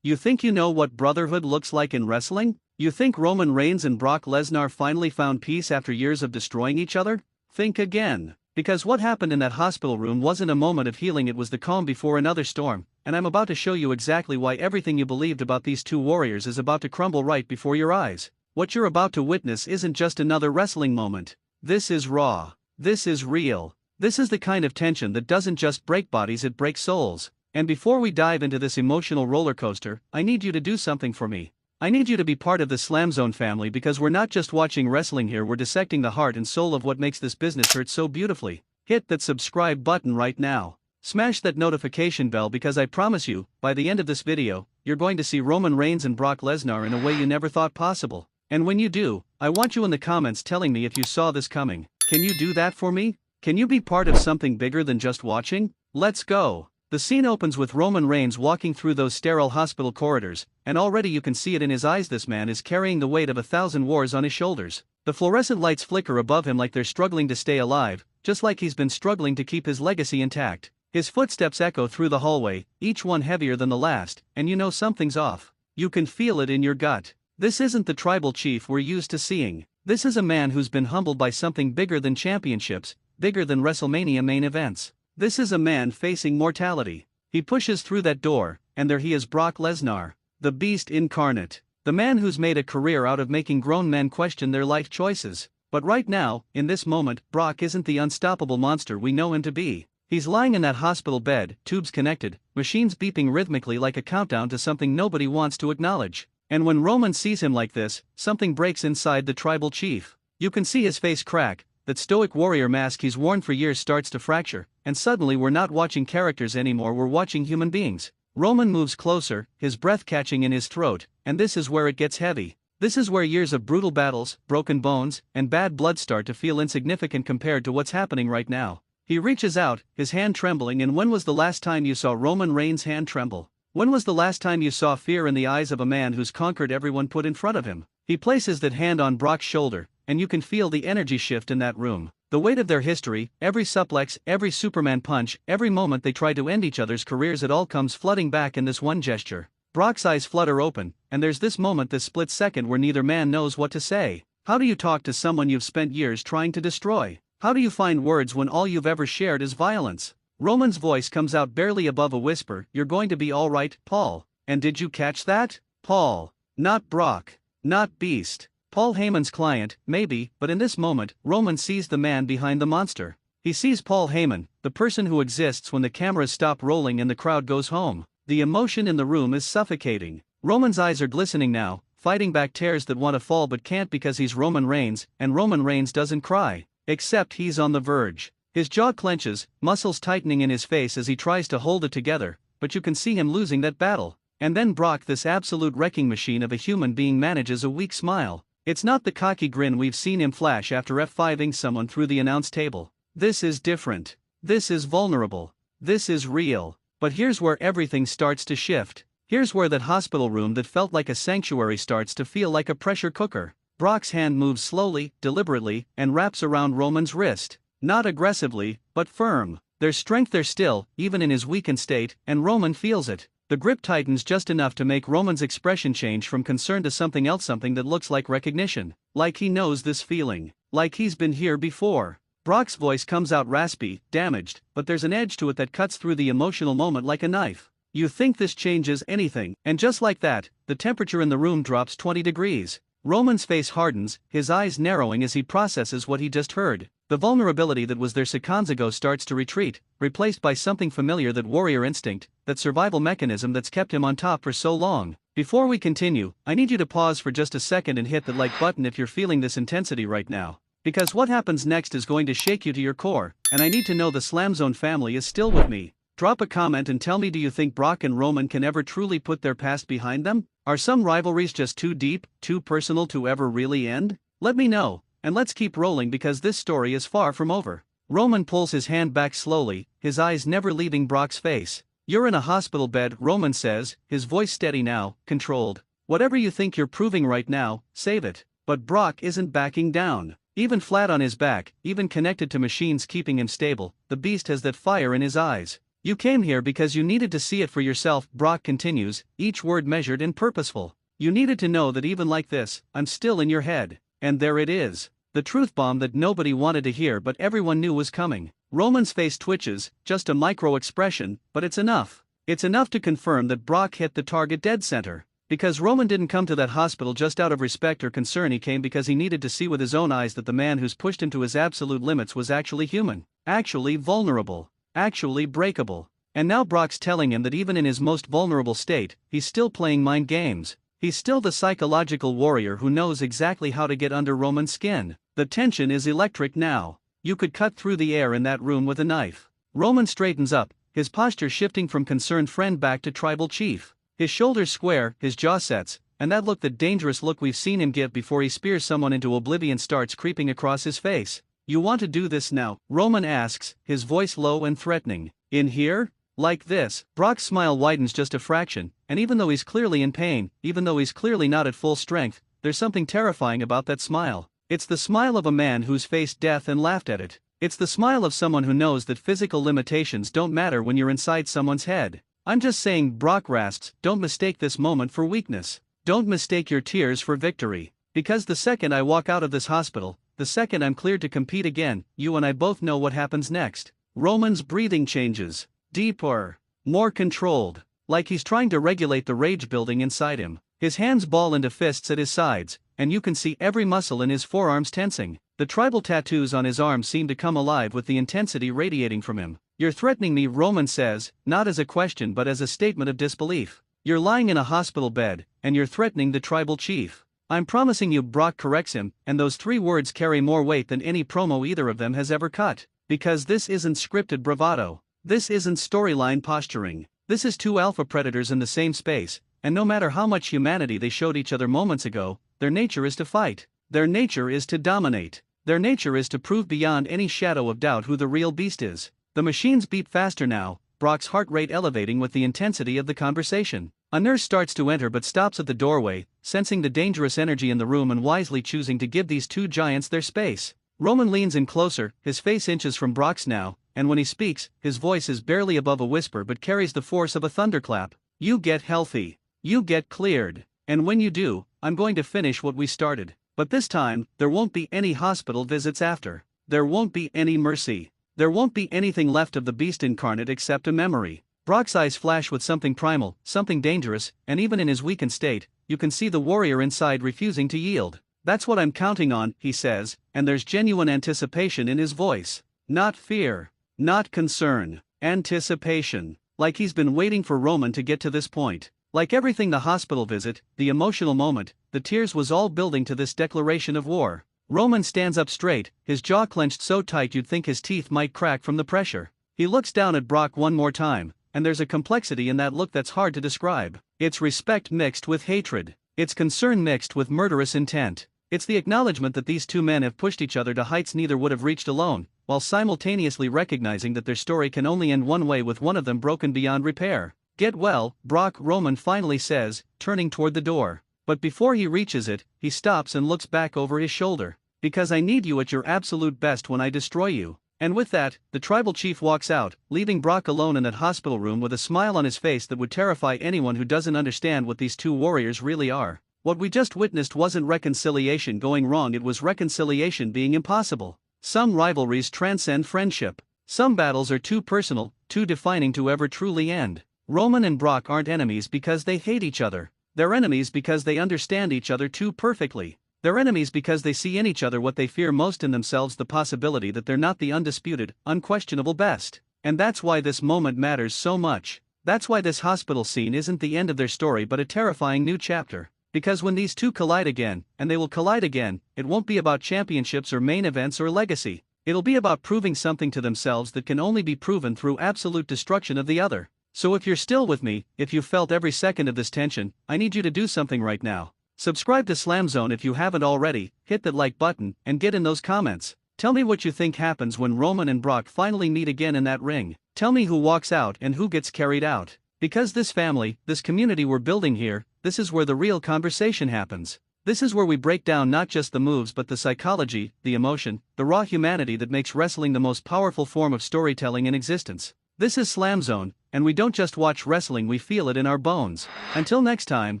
You think you know what brotherhood looks like in wrestling? You think Roman Reigns and Brock Lesnar finally found peace after years of destroying each other? Think again. Because what happened in that hospital room wasn't a moment of healing, it was the calm before another storm, and I'm about to show you exactly why everything you believed about these two warriors is about to crumble right before your eyes. What you're about to witness isn't just another wrestling moment. This is raw. This is real. This is the kind of tension that doesn't just break bodies, it breaks souls. And before we dive into this emotional roller coaster, I need you to do something for me. I need you to be part of the Slamzone family, because we're not just watching wrestling here, we're dissecting the heart and soul of what makes this business hurt so beautifully. Hit that subscribe button right now. Smash that notification bell, because I promise you, by the end of this video, you're going to see Roman Reigns and Brock Lesnar in a way you never thought possible. And when you do, I want you in the comments telling me if you saw this coming. Can you do that for me? Can you be part of something bigger than just watching? Let's go. The scene opens with Roman Reigns walking through those sterile hospital corridors, and already you can see it in his eyes. This man is carrying the weight of 1,000 wars on his shoulders. The fluorescent lights flicker above him like they're struggling to stay alive, just like he's been struggling to keep his legacy intact. His footsteps echo through the hallway, each one heavier than the last, and you know something's off. You can feel it in your gut. This isn't the tribal chief we're used to seeing. This is a man who's been humbled by something bigger than championships, bigger than WrestleMania main events. This is a man facing mortality. He pushes through that door, and there he is, Brock Lesnar, the beast incarnate, the man who's made a career out of making grown men question their life choices. But right now, in this moment, Brock isn't the unstoppable monster we know him to be. He's lying in that hospital bed, tubes connected, machines beeping rhythmically like a countdown to something nobody wants to acknowledge. And when Roman sees him like this, something breaks inside the tribal chief. You can see his face crack. That stoic warrior mask he's worn for years starts to fracture, and suddenly we're not watching characters anymore, we're watching human beings. Roman moves closer, his breath catching in his throat, and this is where it gets heavy. This is where years of brutal battles, broken bones, and bad blood start to feel insignificant compared to what's happening right now. He reaches out, his hand trembling, and when was the last time you saw Roman Reigns' hand tremble? When was the last time you saw fear in the eyes of a man who's conquered everyone put in front of him? He places that hand on Brock's shoulder, and you can feel the energy shift in that room. The weight of their history, every suplex, every Superman punch, every moment they try to end each other's careers, it all comes flooding back in this one gesture. Brock's eyes flutter open, and there's this moment, this split second, where neither man knows what to say. How do you talk to someone you've spent years trying to destroy? How do you find words when all you've ever shared is violence? Roman's voice comes out barely above a whisper, "You're going to be all right, Paul." And did you catch that? Paul. Not Brock. Not Beast. Paul Heyman's client, maybe, but in this moment, Roman sees the man behind the monster. He sees Paul Heyman, the person who exists when the cameras stop rolling and the crowd goes home. The emotion in the room is suffocating. Roman's eyes are glistening now, fighting back tears that want to fall but can't because he's Roman Reigns, and Roman Reigns doesn't cry. Except he's on the verge. His jaw clenches, muscles tightening in his face as he tries to hold it together, but you can see him losing that battle. And then Brock, this absolute wrecking machine of a human being, manages a weak smile. It's not the cocky grin we've seen him flash after F5ing someone through the announce table. This is different. This is vulnerable. This is real. But here's where everything starts to shift. Here's where that hospital room that felt like a sanctuary starts to feel like a pressure cooker. Brock's hand moves slowly, deliberately, and wraps around Roman's wrist. Not aggressively, but firm. There's strength there still, even in his weakened state, and Roman feels it. The grip tightens just enough to make Roman's expression change from concern to something else, something that looks like recognition. Like he knows this feeling. Like he's been here before. Brock's voice comes out raspy, damaged, but there's an edge to it that cuts through the emotional moment like a knife. You think this changes anything, and just like that, the temperature in the room drops 20 degrees. Roman's face hardens, his eyes narrowing as he processes what he just heard. The vulnerability that was there seconds ago starts to retreat, replaced by something familiar, that warrior instinct, that survival mechanism that's kept him on top for so long. Before we continue, I need you to pause for just a second and hit the like button if you're feeling this intensity right now. Because what happens next is going to shake you to your core, and I need to know the Slamzone family is still with me. Drop a comment and tell me, do you think Brock and Roman can ever truly put their past behind them? Are some rivalries just too deep, too personal to ever really end? Let me know. And let's keep rolling, because this story is far from over. Roman pulls his hand back slowly, his eyes never leaving Brock's face. "You're in a hospital bed," Roman says, his voice steady now, controlled. "Whatever you think you're proving right now, save it." But Brock isn't backing down. Even flat on his back, even connected to machines keeping him stable, the beast has that fire in his eyes. You came here because you needed to see it for yourself, Brock continues, each word measured and purposeful. You needed to know that even like this, I'm still in your head. And there it is. The truth bomb that nobody wanted to hear but everyone knew was coming. Roman's face twitches, just a micro expression, but it's enough. It's enough to confirm that Brock hit the target dead center. Because Roman didn't come to that hospital just out of respect or concern, he came because he needed to see with his own eyes that the man who's pushed him to his absolute limits was actually human, actually vulnerable, actually breakable. And now Brock's telling him that even in his most vulnerable state, he's still playing mind games. He's still the psychological warrior who knows exactly how to get under Roman's skin. The tension is electric now. You could cut through the air in that room with a knife. Roman straightens up, his posture shifting from concerned friend back to tribal chief. His shoulders square, his jaw sets, and that look, the dangerous look we've seen him give before he spears someone into oblivion, starts creeping across his face. You want to do this now? Roman asks, his voice low and threatening. In here? Like this? Brock's smile widens just a fraction, and even though he's clearly in pain, even though he's clearly not at full strength, there's something terrifying about that smile. It's the smile of a man who's faced death and laughed at it. It's the smile of someone who knows that physical limitations don't matter when you're inside someone's head. I'm just saying, Brock rasps, don't mistake this moment for weakness. Don't mistake your tears for victory. Because the second I walk out of this hospital, the second I'm cleared to compete again, you and I both know what happens next. Roman's breathing changes. Deeper. More controlled. Like he's trying to regulate the rage building inside him. His hands ball into fists at his sides, and you can see every muscle in his forearms tensing. The tribal tattoos on his arms seem to come alive with the intensity radiating from him. You're threatening me, Roman says, not as a question but as a statement of disbelief. You're lying in a hospital bed, and you're threatening the tribal chief. I'm promising you, Brock corrects him, and those 3 words carry more weight than any promo either of them has ever cut. Because this isn't scripted bravado. This isn't storyline posturing. This is 2 alpha predators in the same space, and no matter how much humanity they showed each other moments ago, their nature is to fight. Their nature is to dominate. Their nature is to prove beyond any shadow of doubt who the real beast is. The machines beat faster now, Brock's heart rate elevating with the intensity of the conversation. A nurse starts to enter but stops at the doorway, sensing the dangerous energy in the room and wisely choosing to give these 2 giants their space. Roman leans in closer, his face inches from Brock's now, and when he speaks, his voice is barely above a whisper but carries the force of a thunderclap. You get healthy. You get cleared. And when you do, I'm going to finish what we started. But this time, there won't be any hospital visits after. There won't be any mercy. There won't be anything left of the beast incarnate except a memory. Brock's eyes flash with something primal, something dangerous, and even in his weakened state, you can see the warrior inside refusing to yield. That's what I'm counting on, he says, and there's genuine anticipation in his voice. Not fear. Not concern. Anticipation. Like he's been waiting for Roman to get to this point. Like everything, the hospital visit, the emotional moment, the tears, was all building to this declaration of war. Roman stands up straight, his jaw clenched so tight you'd think his teeth might crack from the pressure. He looks down at Brock one more time, and there's a complexity in that look that's hard to describe. It's respect mixed with hatred. It's concern mixed with murderous intent. It's the acknowledgement that these 2 men have pushed each other to heights neither would have reached alone, while simultaneously recognizing that their story can only end one way, with one of them broken beyond repair. Get well, Brock, Roman finally says, turning toward the door. But before he reaches it, he stops and looks back over his shoulder. Because I need you at your absolute best when I destroy you. And with that, the tribal chief walks out, leaving Brock alone in that hospital room with a smile on his face that would terrify anyone who doesn't understand what these 2 warriors really are. What we just witnessed wasn't reconciliation going wrong, it was reconciliation being impossible. Some rivalries transcend friendship. Some battles are too personal, too defining to ever truly end. Roman and Brock aren't enemies because they hate each other. They're enemies because they understand each other too perfectly. They're enemies because they see in each other what they fear most in themselves, the possibility that they're not the undisputed, unquestionable best. And that's why this moment matters so much. That's why this hospital scene isn't the end of their story but a terrifying new chapter. Because when these 2 collide again, and they will collide again, it won't be about championships or main events or legacy. It'll be about proving something to themselves that can only be proven through absolute destruction of the other. So if you're still with me, if you've felt every second of this tension, I need you to do something right now. Subscribe to Slamzone if you haven't already, hit that like button, and get in those comments. Tell me what you think happens when Roman and Brock finally meet again in that ring. Tell me who walks out and who gets carried out. Because this family, this community we're building here, this is where the real conversation happens. This is where we break down not just the moves but the psychology, the emotion, the raw humanity that makes wrestling the most powerful form of storytelling in existence. This is Slamzone, and we don't just watch wrestling, we feel it in our bones. Until next time,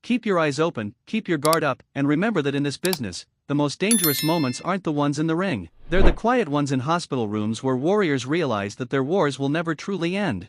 keep your eyes open, keep your guard up, and remember that in this business, the most dangerous moments aren't the ones in the ring. They're the quiet ones in hospital rooms where warriors realize that their wars will never truly end.